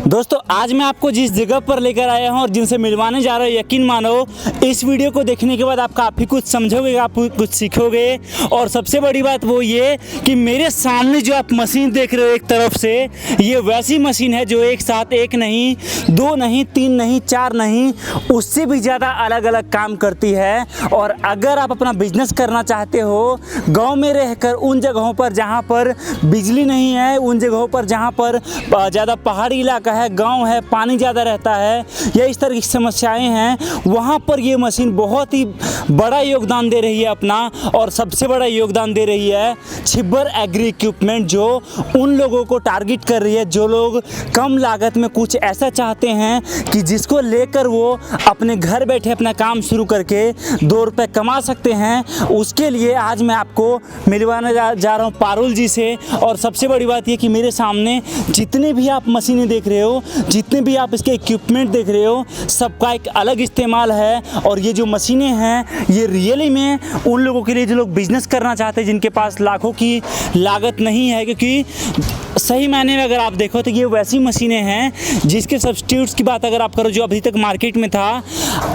दोस्तों आज मैं आपको जिस जगह पर लेकर आया हूं और जिनसे मिलवाने जा रहा हूं, यकीन मानो इस वीडियो को देखने के बाद आप काफ़ी कुछ समझोगे, आप कुछ सीखोगे। और सबसे बड़ी बात वो ये कि मेरे सामने जो आप मशीन देख रहे हो एक तरफ से, ये वैसी मशीन है जो एक साथ एक नहीं, दो नहीं, तीन नहीं, चार नहीं, उससे भी ज़्यादा अलग अलग काम करती है। और अगर आप अपना बिजनेस करना चाहते हो गाँव में रहकर, उन जगहों पर जहाँ पर बिजली नहीं है, उन जगहों पर जहाँ पर ज़्यादा पहाड़ी इलाका है, गांव है, पानी ज़्यादा रहता है या इस तरह की समस्याएं हैं, वहाँ पर ये मशीन बहुत ही बड़ा योगदान दे रही है अपना। और सबसे बड़ा योगदान दे रही है छिब्बर एग्री इक्विपमेंट, जो उन लोगों को टारगेट कर रही है जो लोग कम लागत में कुछ ऐसा चाहते हैं कि जिसको लेकर वो अपने घर बैठे अपना काम शुरू करके 2 रुपये कमा सकते हैं। उसके लिए आज मैं आपको मिलवाने जा रहा हूँ पारुल जी से। और सबसे बड़ी बात ये कि मेरे सामने जितने भी आप मशीनें देख रहे हो, जितने भी आप इसके इक्विपमेंट देख रहे हो, सबका एक अलग इस्तेमाल है। और ये जो मशीनें हैं ये रियली में उन लोगों के लिए जो लोग बिजनेस करना चाहते हैं, जिनके पास लाखों की लागत नहीं है, क्योंकि सही मायने में अगर आप देखो तो ये वैसी मशीनें हैं जिसके सब्स्टिट्यूट्स की बात अगर आप करो जो अभी तक मार्केट में था,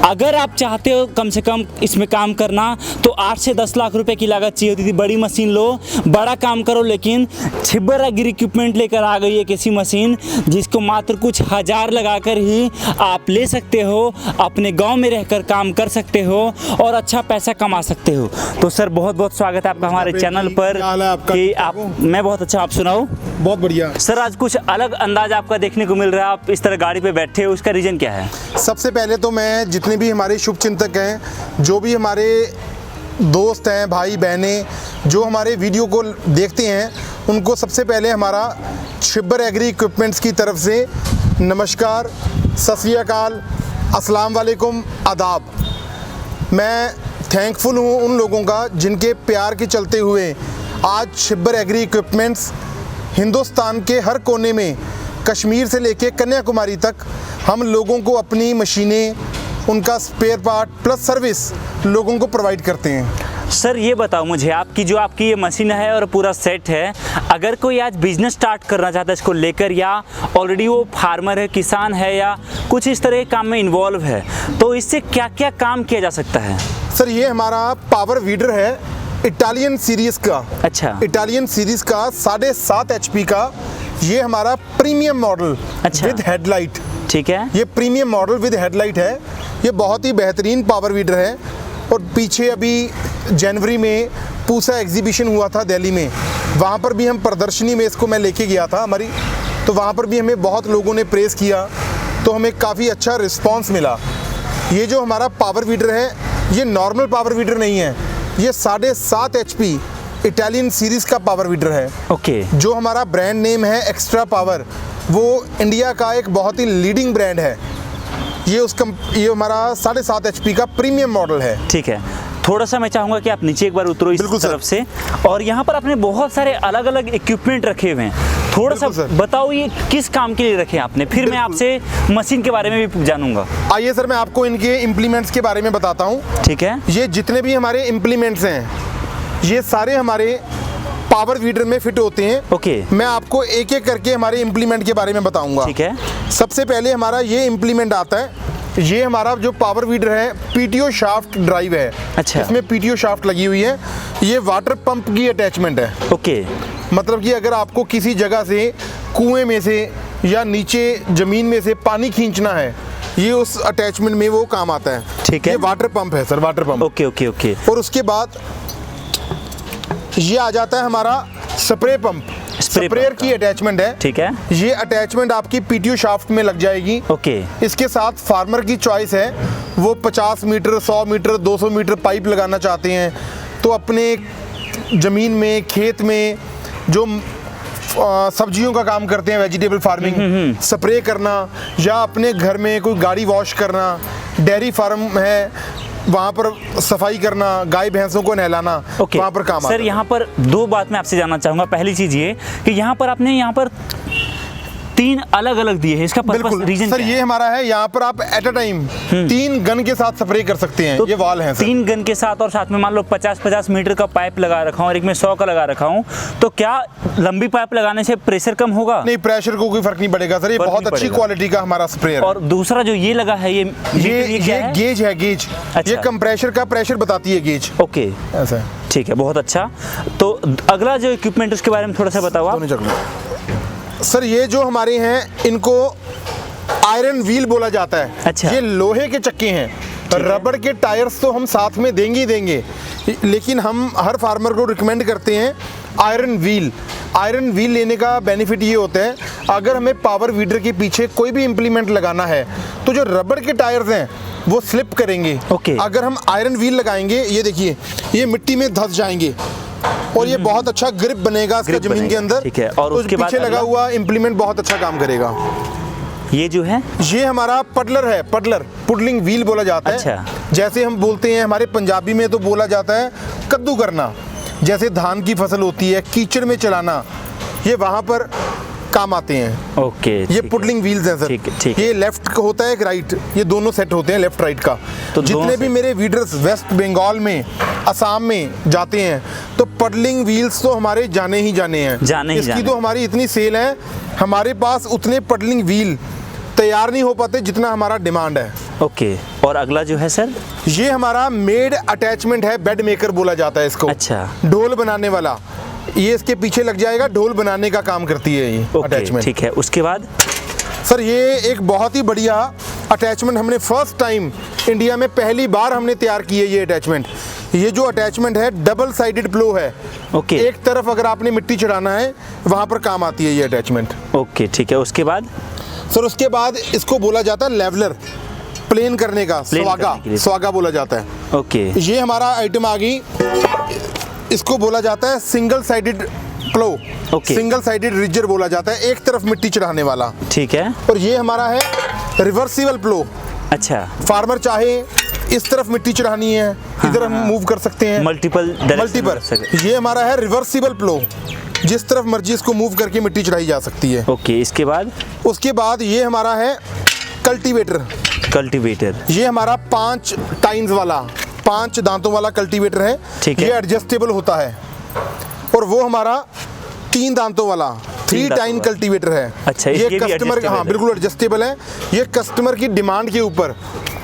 अगर आप चाहते हो कम से कम इसमें काम करना तो 8 से 10 लाख रुपए की लागत चाहिए होती थी। बड़ी मशीन लो, बड़ा काम करो, लेकिन छिब्बर एग्री इक्विपमेंट लेकर आ गई एक ऐसी मशीन जिसको मात्र कुछ हज़ार लगाकर ही आप ले सकते हो, अपने गांव में रहकर काम कर सकते हो और अच्छा पैसा कमा सकते हो। तो सर बहुत बहुत स्वागत है आपका हमारे चैनल पर। कि आप, मैं बहुत अच्छा, आप सुनाओ। बहुत बढ़िया सर, आज कुछ अलग अंदाज आपका देखने को मिल रहा है, आप इस तरह गाड़ी पे बैठे हो, उसका रीज़न क्या है? सबसे पहले तो मैं जितने भी हमारे शुभचिंतक हैं, जो भी हमारे दोस्त हैं, भाई बहनें जो हमारे वीडियो को देखते हैं, उनको सबसे पहले हमारा छिब्बर एग्री इक्विपमेंट्स की तरफ से नमस्कार, सत श्री अकाल, अस्सलाम वालेकुम, आदाब। मैं थैंकफुल हूँ उन लोगों का जिनके प्यार के चलते हुए आज छिब्बर एग्री इक्विपमेंट्स हिंदुस्तान के हर कोने में, कश्मीर से लेके कन्याकुमारी तक, हम लोगों को अपनी मशीनें, उनका स्पेयर पार्ट प्लस सर्विस लोगों को प्रोवाइड करते हैं। सर ये बताओ मुझे, आपकी ये मशीन है और पूरा सेट है, अगर कोई आज बिजनेस स्टार्ट करना चाहता है इसको लेकर, या ऑलरेडी वो फार्मर है, किसान है, या कुछ इस तरह के काम में इन्वॉल्व है, तो इससे क्या क्या काम किया जा सकता है? सर ये हमारा पावर वीडर है इटालियन सीरीज़ का। अच्छा। इटालियन सीरीज़ का 7.5 HP का ये हमारा प्रीमियम मॉडल। अच्छा। With headlight. ठीक है। ये प्रीमियम मॉडल विद हेडलाइट है। ये बहुत ही बेहतरीन पावर वीडर है। और पीछे अभी जनवरी में पूसा एग्जीबिशन हुआ था दिल्ली में, वहाँ पर भी हम प्रदर्शनी में इसको मैं लेके गया था हमारी, तो वहाँ पर भी हमें बहुत लोगों ने प्रेज़ किया, तो हमें काफ़ी अच्छा रिस्पॉन्स मिला। ये जो हमारा पावर वीडर है ये नॉर्मल पावर वीडर नहीं है, ये 7.5 HP इटालियन सीरीज़ का पावर वीडर है। ओके। जो हमारा ब्रांड नेम है एक्स्ट्रा पावर, वो इंडिया का एक बहुत ही लीडिंग ब्रांड है। ये हमारा 7.5 HP का प्रीमियम मॉडल है। ठीक है, थोड़ा सा मैं चाहूँगा कि आप नीचे एक बार उतरो इस तरफ से। और यहाँ पर आपने बहुत सारे अलग अलग इक्विपमेंट रखे हुए हैं, थोड़ा सा बताओ ये किस काम के लिए रखे आपने, फिर मैं आपसे मशीन के बारे में भी जानूंगा। आइए सर, मैं आपको इनके इम्प्लीमेंट्स के बारे में बताता हूँ। ठीक है। ये जितने भी हमारे इम्प्लीमेंट्स हैं ये सारे हमारे पावर वीडर में फिट होते हैं। ओके। मैं आपको एक एक करके हमारे इम्प्लीमेंट के बारे में बताऊंगा। ठीक है। सबसे पहले हमारा ये इम्प्लीमेंट आता है, ये हमारा जो पावर वीडर है पीटीओ शाफ्ट ड्राइव है। अच्छा। इसमें पीटीओ शाफ्ट लगी हुई है। ये वाटर पंप की अटैचमेंट है। ओके। मतलब कि अगर आपको किसी जगह से कुएं में से या नीचे ज़मीन में से पानी खींचना है, ये उस अटैचमेंट में वो काम आता है। ठीक है। ये वाटर पंप है sir, water pump. Okay okay okay. और उसके बाद ये आ जाता है हमारा स्प्रे पंप। स्प्रेयर की अटैचमेंट है। ठीक है। ये अटैचमेंट आपकी पीटीओ शाफ्ट में लग जाएगी। ओके। इसके साथ फार्मर की चॉइस है, वो 50 मीटर, 100 मीटर, 200 मीटर पाइप लगाना चाहते हैं, तो अपने ज़मीन में, खेत में जो सब्जियों का काम करते हैं, वेजिटेबल फार्मिंग, स्प्रे करना, या अपने घर में कोई गाड़ी वॉश करना, डेयरी फार्म है वहाँ पर सफाई करना, गाय भैंसों को नहलाना, वहाँ पर काम आता है। सर यहाँ पर 2 बात मैं आपसे जानना चाहूँगा। पहली चीज़ ये कि यहाँ पर आपने यहाँ पर 3 अलग अलग दिए हैं, इसका पर्पस बिल्कुल रीजन सर, ये हमारा है, यहाँ पर आप एट अ टाइम 3 गन के साथ स्प्रे कर सकते हैं। ये वाल हैं सर। 3 गन के साथ, और साथ में मान लो 50-50 मीटर का पाइप लगा रखा हूँ और एक में 100 का लगा रखा हूँ, तो क्या लंबी पाइप लगाने से प्रेशर कम होगा? नहीं, प्रेशर को कोई फर्क नहीं पड़ेगा सर। ये फर्क बहुत नहीं अच्छी पड़ेगा। क्वालिटी का हमारा स्प्रेयर है। और दूसरा जो ये लगा है, ये क्या है? गेज है, गेज। अच्छा। ये कंप्रेशर का प्रेशर बताती है गेज। ओके, ऐसा है। ठीक है, बहुत अच्छा। तो अगला जो इक्विपमेंट उसके बारे में थोड़ा सा बताओ आप। दोनों जगह। सर ये जो हमारे हैं, इनको आयरन व्हील बोला जाता है। अच्छा। ये लोहे के चक्के हैं। रबड़ के टायर्स तो हम साथ में देंगे ही देंगे, लेकिन हम हर फार्मर को रिकमेंड करते हैं आयरन व्हील। आयरन व्हील लेने का बेनिफिट ये होता है, अगर हमें पावर वीडर के पीछे कोई भी इम्प्लीमेंट लगाना है तो जो रबड़ के टायर्स हैं वो स्लिप करेंगे। ओके। अगर हम आयरन व्हील लगाएंगे, ये देखिए, ये मिट्टी में धंस जाएंगे और ये बहुत अच्छा ग्रिप बनेगा इसका ग्रिप जमीन के बनेगा, अंदर। ठीक है। और तो उसके बाद पीछे लगा अगला? हुआ इम्प्लीमेंट बहुत अच्छा काम करेगा। ये जो है, ये हमारा पडलर है, पडलर, पुडलिंग व्हील बोला जाता है। अच्छा। जैसे हम बोलते हैं, हमारे पंजाबी में तो बोला जाता है कद्दू करना। जैसे धान की फसल होती है, कीचड़ में चलाना, ये वहाँ पर काम आते हैं। ओके, ये ठीक है। पुडलिंग व्हील्स हैं सर। ठीक है, ठीक है। ये लेफ्ट का होता है, एक राइट, ये दोनों सेट होते हैं लेफ्ट राइट का। तो जितने दोनों भी मेरे वीडर्स वेस्ट बंगाल में, असम में जाते हैं, तो पडलिंग व्हील्स तो हमारे जाने ही जाने हैं। जाने ही इसकी जाने। तो हमारी इतनी सेल है, हमारे पास उतने पडलिंग व्हील तैयार नहीं हो पाते जितना हमारा डिमांड है। ओके, और अगला जो है सर? ये हमारा मेड अटैचमेंट है, बेड मेकर बोला जाता है इसको। अच्छा। ढोल बनाने वाला, ये इसके पीछे लग जाएगा, ढोल बनाने का काम करती है ये ओके, अटैचमेंट। ठीक है। उसके बाद सर ये एक बहुत ही बढ़िया अटैचमेंट, हमने फर्स्ट टाइम इंडिया में पहली बार हमने तैयार की है ये अटैचमेंट। ये जो अटैचमेंट है, डबल साइडेड प्लो है। ओके। एक तरफ अगर आपने मिट्टी चढ़ाना है, वहाँ पर काम आती है ये अटैचमेंट। ओके, ठीक है। उसके बाद सर उसके बाद इसको बोला जाता है लेवलर, प्लेन करने का, प्लेन स्वागा, करने के लिए। स्वागा बोला जाता है। ओके, ये हमारा आइटम आ गई, इसको बोला जाता है सिंगल साइडेड प्लो। ओके। सिंगल साइडेड रिजर बोला जाता है, एक तरफ मिट्टी चढ़ाने वाला। ठीक है। और ये हमारा है रिवर्सिबल प्लो। अच्छा, फार्मर चाहे इस तरफ मिट्टी चढ़ानी है, इधर हम मूव कर सकते हैं। Multiple multiple. ये हमारा है रिवर्सिबल प्लो, जिस तरफ मर्जी इसको मूव करके मिट्टी चढ़ाई जा सकती है। ओके, इसके बाद उसके बाद ये हमारा है कल्टीवेटर। कल्टीवेटर। ये हमारा 5 टाइन्स वाला, 5 दांतों वाला कल्टीवेटर है। ठीक है। ये एडजस्टेबल होता है। और वो हमारा 3 दांतों वाला 3 दांतों टाइन वाला। कल्टीवेटर है। अच्छा, ये इसके भी कस्टमर, adjustable हाँ है। बिल्कुल एडजस्टेबल है। ये कस्टमर की डिमांड के ऊपर,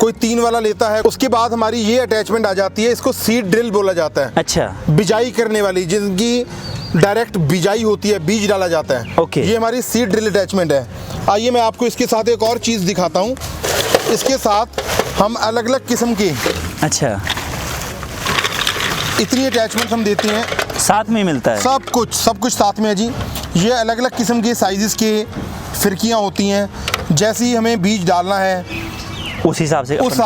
कोई 3 वाला लेता है। उसके बाद हमारी ये अटैचमेंट आ जाती है, इसको सीड ड्रिल बोला जाता है। अच्छा, बिजाई करने वाली, जिनकी डायरेक्ट बिजाई होती है, बीज डाला जाता है। ओके। ये हमारी सीड ड्रिल अटैचमेंट है। आइए मैं आपको इसके साथ एक और चीज़ दिखाता हूँ। इसके साथ हम अलग अलग किस्म के, अच्छा, इतनी अटैचमेंट हम देते हैं, साथ में मिलता है। सब कुछ साथ में है जी। ये अलग अलग किस्म के साइज़ के फिरकियाँ होती हैं। जैसे ही हमें बीज डालना है, उस हिसाब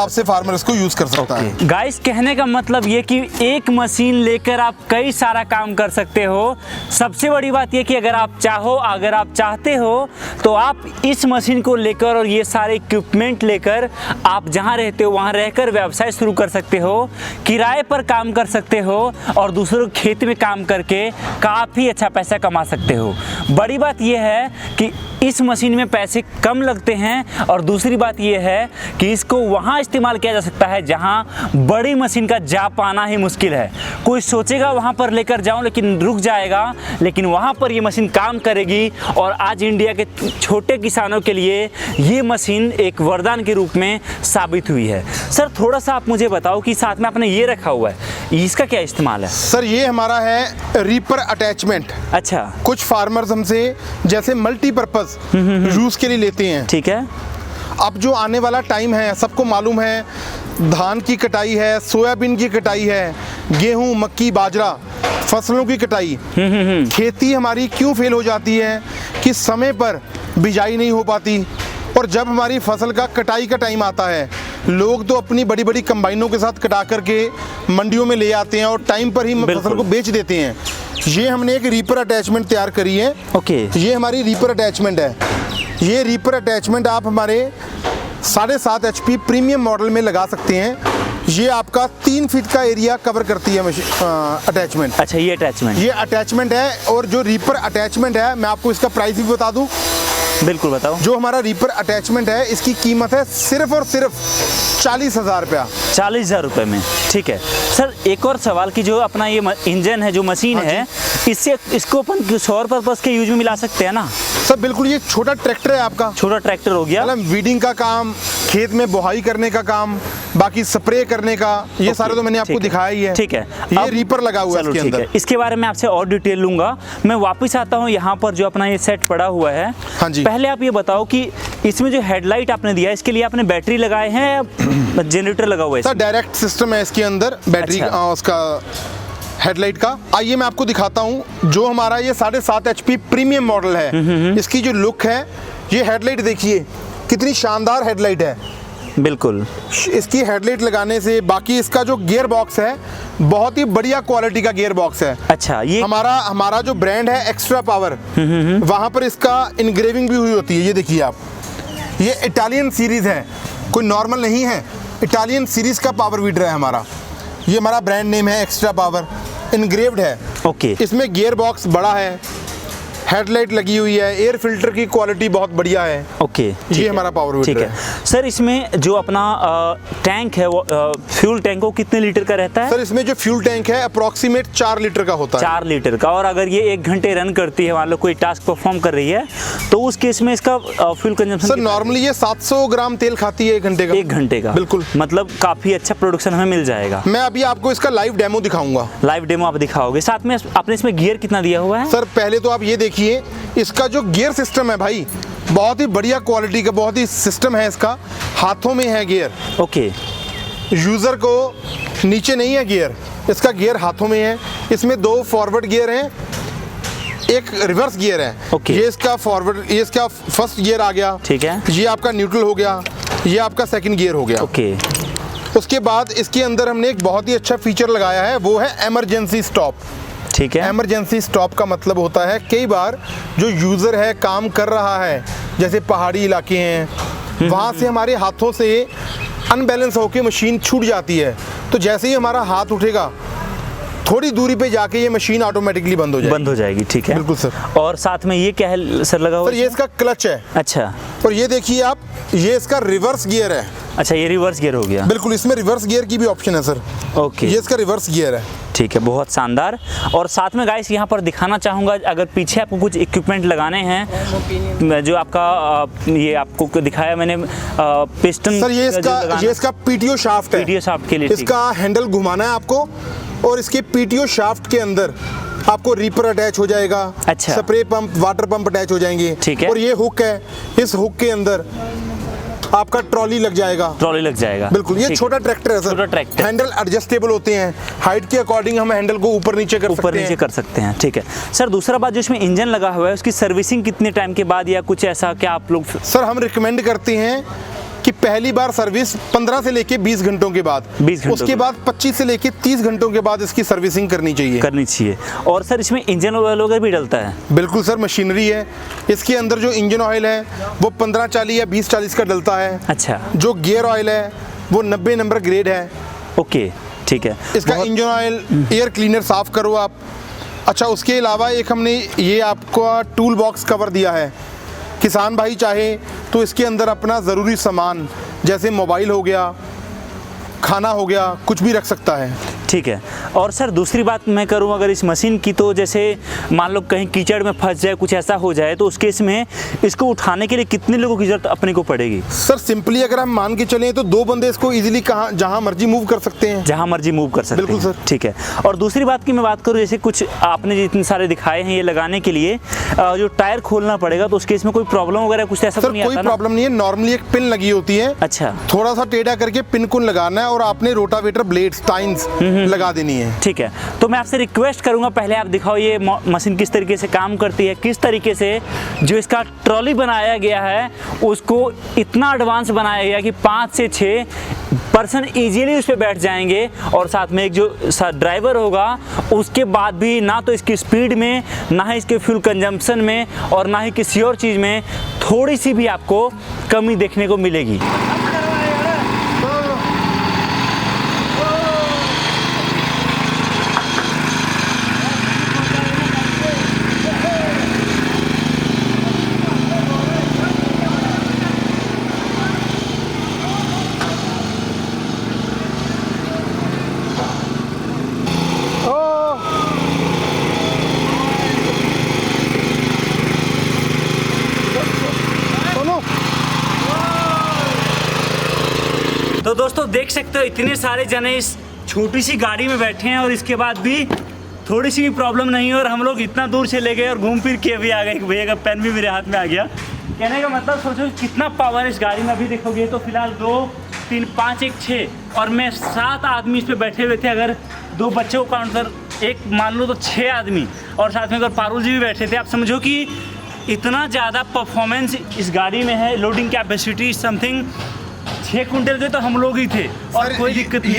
से फार्मर इसको यूज़ कर सकता है। गाइस, कहने का मतलब ये कि एक मशीन लेकर आप कई सारा काम कर सकते हो। सबसे बड़ी बात ये कि अगर आप चाहते हो तो आप इस मशीन को लेकर और ये सारे इक्विपमेंट लेकर आप जहाँ रहते हो वहाँ रहकर व्यवसाय शुरू कर सकते हो, किराए पर काम कर सकते हो और दूसरों के खेत में काम करके काफ़ी अच्छा पैसा कमा सकते हो। बड़ी बात ये है कि इस मशीन में पैसे कम लगते हैं और दूसरी बात ये है कि इसको वहाँ इस्तेमाल किया जा सकता है जहाँ बड़ी मशीन का जा पाना ही मुश्किल है। कोई सोचेगा वहाँ पर लेकर जाऊँ लेकिन रुक जाएगा, लेकिन वहाँ पर ये मशीन काम करेगी। और आज इंडिया के छोटे किसानों के लिए ये मशीन एक वरदान के रूप में साबित हुई है। सर थोड़ा सा आप मुझे बताओ कि साथ में आपने ये रखा हुआ है, इसका क्या इस्तेमाल है? सर ये हमारा है रीपर अटैचमेंट। अच्छा, कुछ फार्मर्स हमसे जैसे मल्टीपर्पज़ यूज़ के लिए लेते हैं। ठीक है। अब जो आने वाला टाइम है, सबको मालूम है, धान की कटाई है, सोयाबीन की कटाई है, गेहूं, मक्की, बाजरा, फसलों की कटाई। खेती हमारी क्यों फेल हो जाती है कि समय पर बिजाई नहीं हो पाती। और जब हमारी फसल का कटाई का टाइम आता है, लोग तो अपनी बड़ी बड़ी कंबाइनों के साथ कटा करके मंडियों में ले आते हैं और टाइम पर ही फसल को बेच देते हैं। ये हमने एक रीपर अटैचमेंट तैयार करी है। ओके। ये हमारी रीपर अटैचमेंट है। ये रीपर अटैचमेंट आप हमारे 7.5 HP प्रीमियम मॉडल में लगा सकते हैं। ये आपका 3 फीट का एरिया कवर करती है अटैचमेंट। अच्छा, ये अटैचमेंट है। और जो रीपर अटैचमेंट है, मैं आपको इसका प्राइस भी बता दूं। बिल्कुल बताओ। जो हमारा रीपर अटैचमेंट है इसकी कीमत है सिर्फ और सिर्फ 40,000 रुपया। 40,000 रुपये में, ठीक है। सर एक और सवाल कि जो अपना ये इंजन है, जो मशीन है, इससे इसको अपन सौर पर्पस के यूज में मिला सकते हैं ना? सर बिल्कुल, ये छोटा ट्रैक्टर है आपका। छोटा ट्रैक्टर हो गया, मतलब वीडिंग का काम, खेत में बुहाई करने का काम, बाकी स्प्रे करने का, ये सारे तो मैंने आपको दिखाया ही है। ठीक है, ये रीपर लगा हुआ है इसके अंदर। इसके बारे में आपसे और डिटेल लूंगा। मैं वापस आता हूँ यहाँ पर जो अपना ये सेट पड़ा हुआ है। हाँ जी। पहले आप ये बताओ कि इसमें जो हेडलाइट आपने दिया है, इसके लिए आपने बैटरी लगाए हैं या जनरेटर लगा हुआ है? सर डायरेक्ट सिस्टम है इसके अंदर बैटरी अच्छा। उसका हेडलाइट का। आइए मैं आपको दिखाता हूँ। जो हमारा ये 7.5 HP प्रीमियम मॉडल है, इसकी जो लुक है, ये हेडलाइट देखिए कितनी शानदार हेडलाइट है। बिल्कुल, इसकी हेडलाइट लगाने से, बाकी इसका जो गियर बॉक्स है बहुत ही बढ़िया क्वालिटी का गियर बॉक्स है। अच्छा, ये हमारा जो ब्रांड है एक्स्ट्रा पावर, वहाँ पर इसका इनग्रेविंग भी हुई होती है। ये देखिए आप, ये इटालियन सीरीज है, कोई नॉर्मल नहीं है, इटालियन सीरीज का पावर वीडर है हमारा। ये हमारा ब्रांड नेम है एक्स्ट्रा पावर, इनग्रेव्ड है। ओके। इसमें गियर बॉक्स बड़ा है, हेडलाइट लगी हुई है, एयर फिल्टर की क्वालिटी बहुत बढ़िया है। ओके, ये हमारा पावर वीडर ठीक है। सर इसमें जो अपना टैंक है, वो फ्यूल टैंक, वो कितने लीटर का रहता है? सर इसमें जो फ्यूल टैंक है अप्रोक्सीमेट 4 लीटर का होता है। 4 लीटर का। और अगर ये 1 घंटे रन करती है, मान लो कोई टास्क परफॉर्म कर रही है, तो उस केस में इसका फ्यूल कंजम्पशन? सर नॉर्मली ये 700 ग्राम तेल खाती है 1 घंटे का। 1 घंटे का, बिल्कुल। मतलब काफी अच्छा प्रोडक्शन हमें मिल जाएगा। मैं अभी आपको इसका लाइव डेमो दिखाऊंगा। लाइव डेमो आप दिखाओगे? साथ में आपने इसमें गियर कितना दिया हुआ है? सर पहले तो आप ये देखिए, इसका जो गियर सिस्टम है भाई, बहुत ही बढ़िया क्वालिटी का, बहुत ही सिस्टम है इसका। हाथों में है गियर। ओके। यूजर को नीचे नहीं है गियर, इसका गियर हाथों में है। इसमें 2 फॉरवर्ड गियर हैं, एक रिवर्स गियर है। ओके। ये इसका फॉरवर्ड, ये इसका फर्स्ट गियर आ गया, ठीक है। ये आपका न्यूट्रल हो गया, ये आपका सेकंड गियर हो गया। ओके। उसके बाद इसके अंदर हमने एक बहुत ही अच्छा फीचर लगाया है, वो है इमरजेंसी स्टॉप। ठीक है। इमरजेंसी स्टॉप का मतलब होता है, कई बार जो यूज़र है काम कर रहा है, जैसे पहाड़ी इलाके हैं, वहाँ से हमारे हाथों से अनबैलेंस होकर मशीन छूट जाती है, तो जैसे ही हमारा हाथ उठेगा थोड़ी दूरी पे जाके ये मशीन ऑटोमेटिकली बंद हो जाएगी। ठीक है। बिल्कुल सर। और साथ में ये क्या है सर लगा हुआ? सर ये इसका क्लच है। अच्छा। और ये देखिए आप, ये इसका रिवर्स गियर है। अच्छा, ये रिवर्स गियर हो गया। बिल्कुल, इसमें रिवर्स गियर की भी ऑप्शन है सर। ओके। ये इसका रिवर्स गियर है। ठीक है, बहुत शानदार। और साथ में गाइस यहाँ पर दिखाना चाहूँगा, अगर पीछे आपको कुछ इक्विपमेंट लगाने हैं, जो आपका ये आपको दिखाया मैंने पिस्टन। सर ये इसका पीटीओ शाफ्ट है। पीटीओ शाफ्ट के लिए इसका हैंडल घुमाना है आपको, और इसके पीटीओ शाफ्ट के अंदर आपको रीपर अटैच हो जाएगा। अच्छा। Spray pump, water pump attach हो जाएंगे। ठीक है। और ये हुक है, इस हुक के अंदर आपका ट्रॉली लग जाएगा। ट्रॉली लग जाएगा। बिल्कुल, ये छोटा ट्रैक्टर है सर। छोटा ट्रैक्टर। हैंडल एडजस्टेबल होते हैं, हाइट के अकॉर्डिंग हम हैंडल को ऊपर नीचे कर सकते हैं। ठीक है सर। दूसरा बात, जो इसमें इंजन लगा हुआ है, उसकी सर्विसिंग कितने टाइम के बाद या कुछ ऐसा क्या आप लोग? सर हम रिकमेंड करते हैं कि पहली बार सर्विस 15 से लेके 20 घंटों के बाद, 20 घंटों उसके बाद 25 से लेके 30 घंटों के बाद इसकी सर्विसिंग करनी चाहिए। और सर इसमें इंजन ऑयल वगैरह भी डलता है? बिल्कुल सर, मशीनरी है। इसके अंदर जो इंजन ऑयल है वो 1540 या 2040 का डलता है। अच्छा। जो गियर ऑयल है वो 90 नंबर ग्रेड है। ओके, ठीक है। इसका इंजन ऑयल, एयर क्लीनर साफ करो आप। अच्छा, उसके अलावा एक हमने ये आपको टूल बॉक्स कवर दिया है। किसान भाई चाहे तो इसके अंदर अपना ज़रूरी सामान, जैसे मोबाइल हो गया, खाना हो गया, कुछ भी रख सकता है। ठीक है। और सर दूसरी बात मैं करूं अगर इस मशीन की, तो जैसे मान लो कहीं कीचड़ में फंस जाए, कुछ ऐसा हो जाए, तो उस केस में इसको उठाने के लिए कितने लोगों की जरूरत अपने को पड़ेगी? सर सिंपली अगर हम मान के चलें तो 2 बंदे इसको इजीली कहाँ जहाँ मर्जी मूव कर सकते हैं। जहाँ मर्जी मूव कर सकते हैं। बिल्कुल सर। ठीक है। और दूसरी बात की मैं बात करूँ, जैसे कुछ आपने जितने सारे दिखाए हैं ये लगाने के लिए, जो टायर खोलना पड़ेगा, तो उस केस में कोई प्रॉब्लम वगैरह कुछ ऐसा? सर कोई प्रॉब्लम नहीं है, नॉर्मली एक पिन लगी होती है। अच्छा। थोड़ा सा टेढ़ा करके पिन को लगाना है और आपने रोटावेटर ब्लेड टाइन्स लगा देनी है। ठीक है। तो मैं आपसे रिक्वेस्ट करूंगा, पहले आप दिखाओ ये मशीन किस तरीके से काम करती है, किस तरीके से जो इसका ट्रॉली बनाया गया है उसको इतना एडवांस बनाया गया कि 5 से 6 पर्सन इजीली उस पर बैठ जाएंगे। और साथ में एक जो ड्राइवर होगा उसके बाद भी ना तो इसकी स्पीड में, ना ही इसके फ्यूल कंजम्पशन में, और ना ही किसी और चीज़ में थोड़ी सी भी आपको कमी देखने को मिलेगी। तो दोस्तों देख सकते हो इतने सारे जने इस छोटी सी गाड़ी में बैठे हैं और इसके बाद भी थोड़ी सी भी प्रॉब्लम नहीं है और हम लोग इतना दूर से ले गए और घूम फिर के अभी आ गए। एक भैया का पेन भी मेरे हाथ में आ गया। कहने का मतलब सोचो कितना पावर है इस गाड़ी में। अभी देखोगे तो फिलहाल 2 3 5 1 6 और मैं 7 आदमी इस पर बैठे हुए थे। अगर 2 बच्चों को काउंट कर एक मान लो तो 6 आदमी और साथ में अगर पारुल जी भी बैठे थे। आप समझो कि इतना ज़्यादा परफॉर्मेंस इस गाड़ी में है। लोडिंग कैपेसिटी समथिंग 6 कुंटल के तो हम लोग ही थे और कोई दिक्कत नहीं।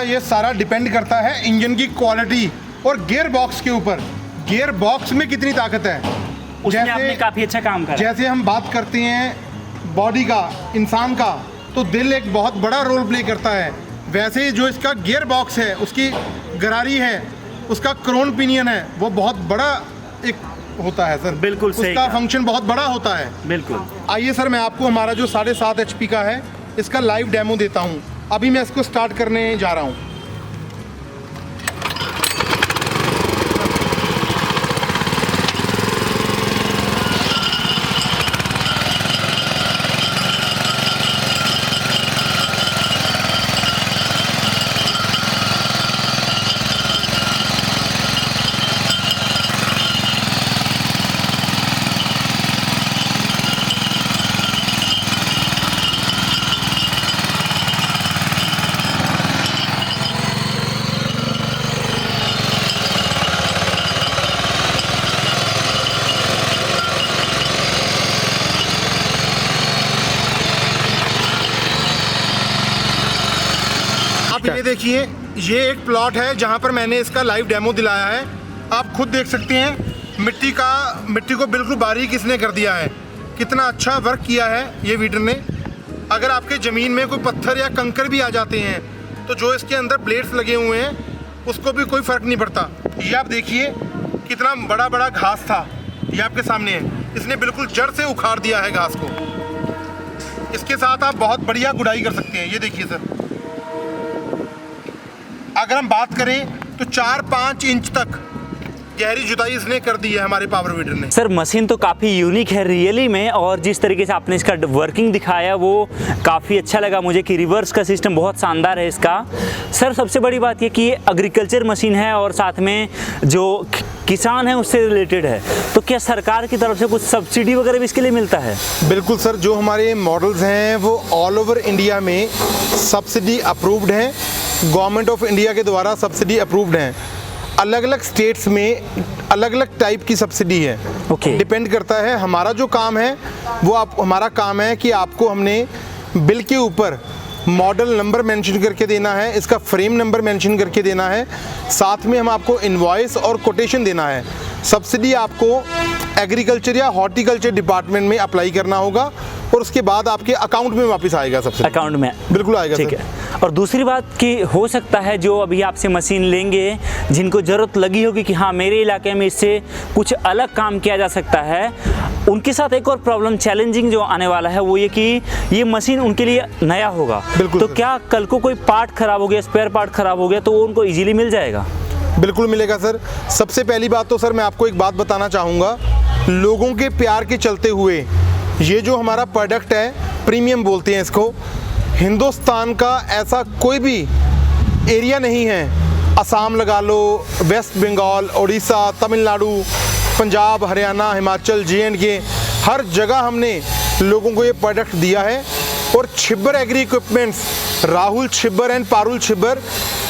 ये सारा डिपेंड करता है इंजन की क्वालिटी और गियर बॉक्स के ऊपर। गियर बॉक्स में कितनी ताकत है, उसमें आपने काफ़ी अच्छा काम करा। जैसे हम बात करते हैं बॉडी का, इंसान का, तो दिल एक बहुत बड़ा रोल प्ले करता है। वैसे ही जो इसका गियर बॉक्स है, उसकी गरारी है, उसका क्रोन पिनियन है, वो बहुत बड़ा एक होता है सर। बिल्कुल सही, उसका फंक्शन बहुत बड़ा होता है। बिल्कुल। आइए सर, मैं आपको हमारा जो 7.5 HP का है इसका लाइव डेमो देता हूँ। अभी मैं इसको स्टार्ट करने जा रहा हूँ। आप ये देखिए, ये एक प्लॉट है जहाँ पर मैंने इसका लाइव डेमो दिलाया है। आप खुद देख सकते हैं मिट्टी को बिल्कुल बारीक इसने कर दिया है। कितना अच्छा वर्क किया है ये वीडर ने। अगर आपके ज़मीन में कोई पत्थर या कंकर भी आ जाते हैं तो जो इसके अंदर ब्लेड्स लगे हुए हैं उसको भी कोई फ़र्क नहीं पड़ता। ये आप देखिए कितना बड़ा बड़ा घास था, ये आपके सामने है। इसने बिल्कुल जड़ से उखाड़ दिया है घास को। इसके साथ आप बहुत बढ़िया गुड़ाई कर सकते हैं। ये देखिए सर, अगर हम बात करें तो 4-5 इंच तक गहरी जुताई इसने कर दी है हमारे पावर वीडर ने। सर मशीन तो काफ़ी यूनिक है रियली में, और जिस तरीके से आपने इसका वर्किंग दिखाया वो काफ़ी अच्छा लगा मुझे कि रिवर्स का सिस्टम बहुत शानदार है इसका। सर सबसे बड़ी बात ये कि ये एग्रीकल्चर मशीन है और साथ में जो किसान है उससे रिलेटेड है, तो क्या सरकार की तरफ से कुछ सब्सिडी वगैरह भी इसके लिए मिलता है? बिल्कुल सर, जो हमारे मॉडल्स हैं वो ऑल ओवर इंडिया में सब्सिडी अप्रूव्ड हैं। गवर्नमेंट ऑफ इंडिया के द्वारा सब्सिडी अप्रूव्ड हैं। अलग अलग स्टेट्स में अलग अलग टाइप की सब्सिडी है। ओके। डिपेंड करता है। हमारा जो काम है वो हमारा काम है कि आपको हमने बिल के ऊपर मॉडल नंबर मेंशन करके देना है, इसका फ्रेम नंबर मेंशन करके देना है, साथ में हम आपको इनवॉइस और कोटेशन देना है। सब्सिडी आपको एग्रीकल्चर या हॉर्टिकल्चर डिपार्टमेंट में अप्लाई करना होगा और उसके बाद आपके अकाउंट में वापस आएगा। सब्सिडी अकाउंट में बिल्कुल आएगा। ठीक है। और दूसरी बात कि हो सकता है जो अभी आपसे मशीन लेंगे, जिनको ज़रूरत लगी होगी कि हाँ मेरे इलाके में इससे कुछ अलग काम किया जा सकता है, उनके साथ एक और प्रॉब्लम चैलेंजिंग जो आने वाला है वो ये कि ये मशीन उनके लिए नया होगा। बिल्कुल। तो क्या कल को कोई पार्ट खराब हो गया, स्पेयर पार्ट खराब हो गया, तो वो उनको इजीली मिल जाएगा? बिल्कुल मिलेगा सर। सबसे पहली बात तो सर मैं आपको एक बात बताना चाहूँगा, लोगों के प्यार के चलते हुए ये जो हमारा प्रोडक्ट है, प्रीमियम बोलते हैं इसको, हिंदुस्तान का ऐसा कोई भी एरिया नहीं है, असम लगा लो, वेस्ट बंगाल, उड़ीसा, तमिलनाडु, पंजाब, हरियाणा, हिमाचल, JNK, हर जगह हमने लोगों को ये प्रोडक्ट दिया है। और Chhibber agri equipments, Rahul Chhibber and Parul Chhibber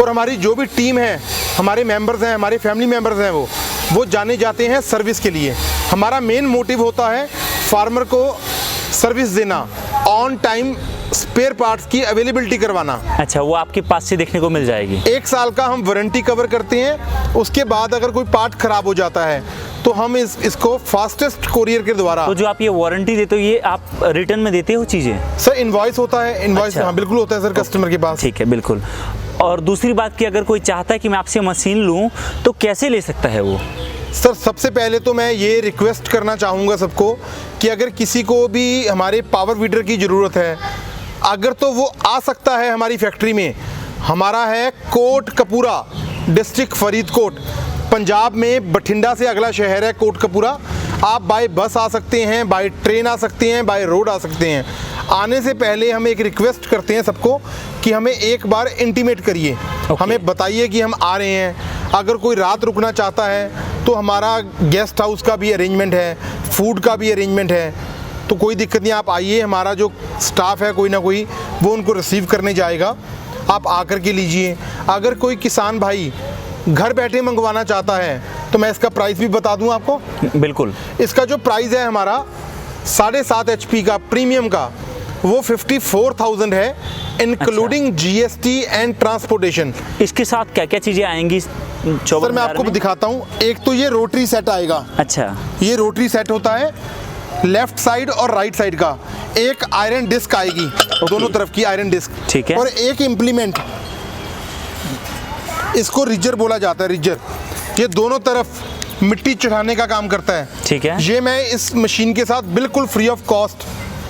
और हमारी जो भी टीम है, हमारे मेंबर्स हैं, हमारे फैमिली मेंबर्स हैं, वो जाने जाते हैं सर्विस के लिए। हमारा मेन मोटिव होता है फार्मर को सर्विस देना, ऑन टाइम स्पेयर पार्ट्स की अवेलेबिलिटी करवाना। अच्छा, वो आपके पास से देखने को मिल जाएगी। 1 साल का हम वारंटी कवर करते हैं। उसके बाद अगर कोई पार्ट खराब हो जाता है तो हम इसको फास्टेस्ट कोरियर के द्वारा। तो जो आप ये वारंटी देते हो ये आप रिटर्न में देते हो चीज़ें? सर इनवॉइस होता है, इनवॉइस अच्छा। हाँ बिल्कुल होता है सर कस्टमर के पास। ठीक है, बिल्कुल। और दूसरी बात कि अगर कोई चाहता है कि मैं आपसे मशीन लूँ तो कैसे ले सकता है वो? सर सबसे पहले तो मैं ये रिक्वेस्ट करना चाहूँगा सबको कि अगर किसी को भी हमारे पावर वीडर की ज़रूरत है, अगर तो वो आ सकता है हमारी फैक्ट्री में। हमारा है कोटकपूरा, डिस्ट्रिक्ट फरीदकोट, पंजाब में बठिंडा से अगला शहर है कोटकपूरा। आप बाय बस आ सकते हैं, बाय ट्रेन आ सकते हैं, बाय रोड आ सकते हैं। आने से पहले हम एक रिक्वेस्ट करते हैं सबको कि हमें एक बार इंटीमेट करिए, हमें बताइए कि हम आ रहे हैं। अगर कोई रात रुकना चाहता है तो हमारा गेस्ट हाउस का भी अरेंजमेंट है, फूड का भी अरेंजमेंट है, तो कोई दिक्कत नहीं, आप आइए। हमारा जो स्टाफ है कोई ना कोई वो उनको रिसीव करने जाएगा, आप आकर के लीजिए। अगर कोई किसान भाई घर बैठे मंगवाना चाहता है तो मैं इसका प्राइस भी बता दूं आपको। बिल्कुल। इसका जो प्राइस है हमारा 7.5 HP का प्रीमियम का, वो 54,000 है, इंक्लूडिंग GST एंड ट्रांसपोर्टेशन। इसके साथ क्या क्या चीज़ें आएंगी? सर मैं आपको दिखाता हूँ। एक तो ये रोटरी सेट आएगा। अच्छा। ये रोटरी सेट होता है, लेफ्ट साइड और राइट साइड का। एक आयरन डिस्क आएगी, दोनों तरफ की आयरन डिस्क, ठीक है। और एक इम्प्लीमेंट, इसको रिजर बोला जाता है, रिजर। ये दोनों तरफ मिट्टी चढ़ाने का काम करता है, ठीक है। ये मैं इस मशीन के साथ बिल्कुल फ्री ऑफ कॉस्ट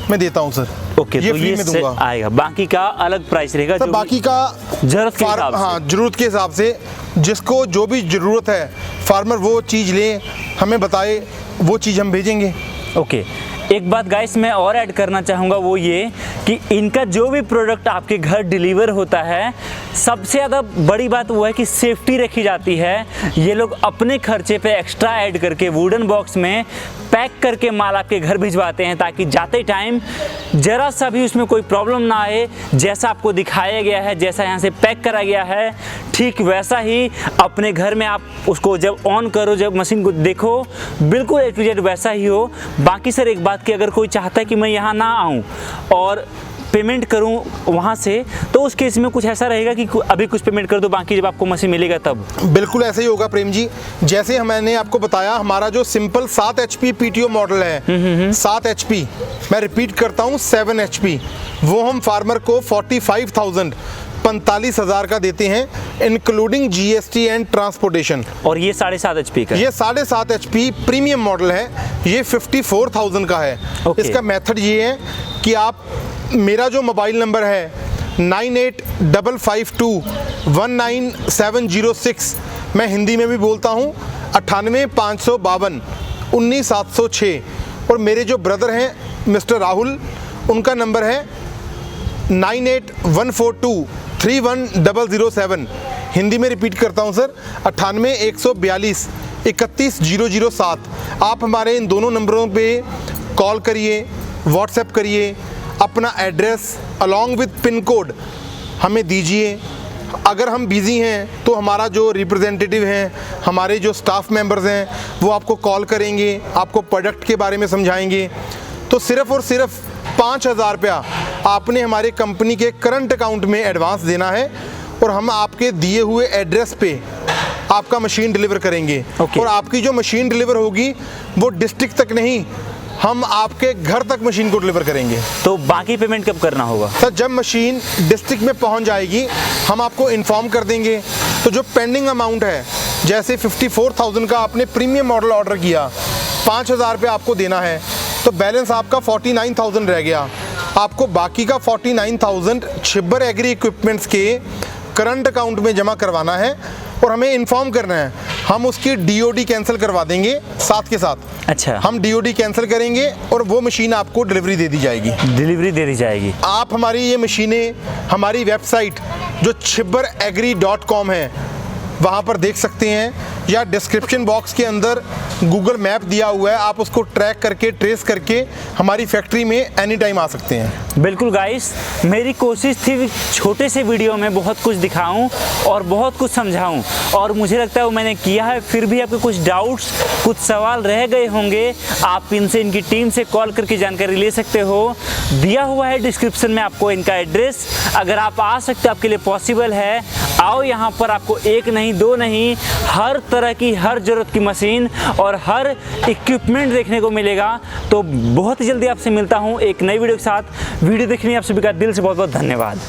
में देता हूँ सर। ओके, ये तो फ्री ये में दूंगा। आएगा, बाकी का अलग प्राइस रहेगा। सर बाकी का जरूरत के हिसाब से। हाँ, जरूरत के हिसाब से जिसको जो भी ज़रूरत है, फार्मर वो चीज़ ले, हमें बताए, वो चीज़ हम भेजेंगे। ओके, एक बात गाइस मैं और ऐड करना चाहूँगा, वो ये कि इनका जो भी प्रोडक्ट आपके घर डिलीवर होता है, सबसे ज़्यादा बड़ी बात वो है कि सेफ्टी रखी जाती है। ये लोग अपने खर्चे पे एक्स्ट्रा ऐड करके वुडन बॉक्स में पैक करके माल आपके घर भिजवाते हैं, ताकि जाते टाइम ज़रा सा भी उसमें कोई प्रॉब्लम ना आए। जैसा आपको दिखाया गया है, जैसा यहाँ से पैक करा गया है, ठीक वैसा ही अपने घर में आप उसको जब ऑन करो, जब मशीन को देखो, बिल्कुल A to Z वैसा ही हो। बाकी सर एक बात कि अगर कोई चाहता है कि मैं यहाँ ना आऊँ और पेमेंट करूं वहाँ से, तो उस केस में कुछ ऐसा रहेगा कि अभी कुछ पेमेंट कर दो, बाकी जब आपको मशीन मिलेगा तब? बिल्कुल ऐसा ही होगा प्रेम जी। जैसे मैंने आपको बताया, हमारा जो सिंपल 7 HP PTO मॉडल है, 7 HP, मैं रिपीट करता हूँ 7 HP, वो हम फार्मर को 45,000 का देते हैं, इंक्लूडिंग GST एंड ट्रांसपोर्टेशन। और ये 7.5 HP का, ये 7.5 HP प्रीमियम मॉडल है, ये 54,000 का है। इसका मेथड ये है कि आप, मेरा जो मोबाइल नंबर है 9855219706, मैं हिंदी में भी बोलता हूँ 98,552,19,706, और मेरे जो ब्रदर हैं मिस्टर राहुल, उनका नंबर है 9814231007। हिंदी में रिपीट करता हूँ सर, 98,142,31,007। आप हमारे इन दोनों नंबरों पे कॉल करिए, व्हाट्सएप करिए, अपना address along with pin code हमें दीजिए। अगर हम बिज़ी हैं तो हमारा जो रिप्रेजेंटेटिव हैं, हमारे जो स्टाफ मेंबर्स हैं, वो आपको कॉल करेंगे, आपको प्रोडक्ट के बारे में समझाएंगे। तो सिर्फ़ और सिर्फ 5,000 रुपया आपने हमारे कंपनी के करंट अकाउंट में एडवांस देना है, और हम आपके दिए हुए एड्रेस पे आपका मशीन डिलीवर करेंगे। और आपकी जो मशीन डिलीवर होगी वो डिस्ट्रिक्ट तक नहीं, हम आपके घर तक मशीन को डिलीवर करेंगे। तो बाकी पेमेंट कब करना होगा? सर जब मशीन डिस्ट्रिक्ट में पहुंच जाएगी हम आपको इन्फॉर्म कर देंगे। तो जो पेंडिंग अमाउंट है, जैसे 54,000 का आपने प्रीमियम मॉडल ऑर्डर किया, 5,000 रुपये आपको देना है, तो बैलेंस आपका 49,000 रह गया। आपको बाकी का 49,000 छिब्बर एग्री इक्विपमेंट्स के करंट अकाउंट में जमा करवाना है, और हमें इन्फॉर्म करना है। हम उसकी DOD कैंसिल करवा देंगे साथ के साथ। अच्छा, हम DOD कैंसिल करेंगे और वो मशीन आपको डिलीवरी दे दी जाएगी। आप हमारी ये मशीनें हमारी वेबसाइट जो chibbaragri.com है वहाँ पर देख सकते हैं, या डिस्क्रिप्शन बॉक्स के अंदर गूगल मैप दिया हुआ है, आप उसको ट्रैक करके, ट्रेस करके हमारी फैक्ट्री में एनी टाइम आ सकते हैं। बिल्कुल गाइस, मेरी कोशिश थी छोटे से वीडियो में बहुत कुछ दिखाऊं और बहुत कुछ समझाऊं, और मुझे लगता है वो मैंने किया है। फिर भी आपके कुछ डाउट्स, कुछ सवाल रह गए होंगे, आप इनसे, इनकी टीम से कॉल करके जानकारी ले सकते हो। दिया हुआ है डिस्क्रिप्शन में आपको इनका एड्रेस। अगर आप आ सकते, आपके लिए पॉसिबल है, आओ यहाँ पर। आपको एक नहीं, दो नहीं, हर तरह की, हर ज़रूरत की मशीन और हर इक्विपमेंट देखने को मिलेगा। तो बहुत जल्दी आपसे मिलता हूँ एक नई वीडियो के साथ। वीडियो देखने आप सभी का दिल से बहुत बहुत धन्यवाद।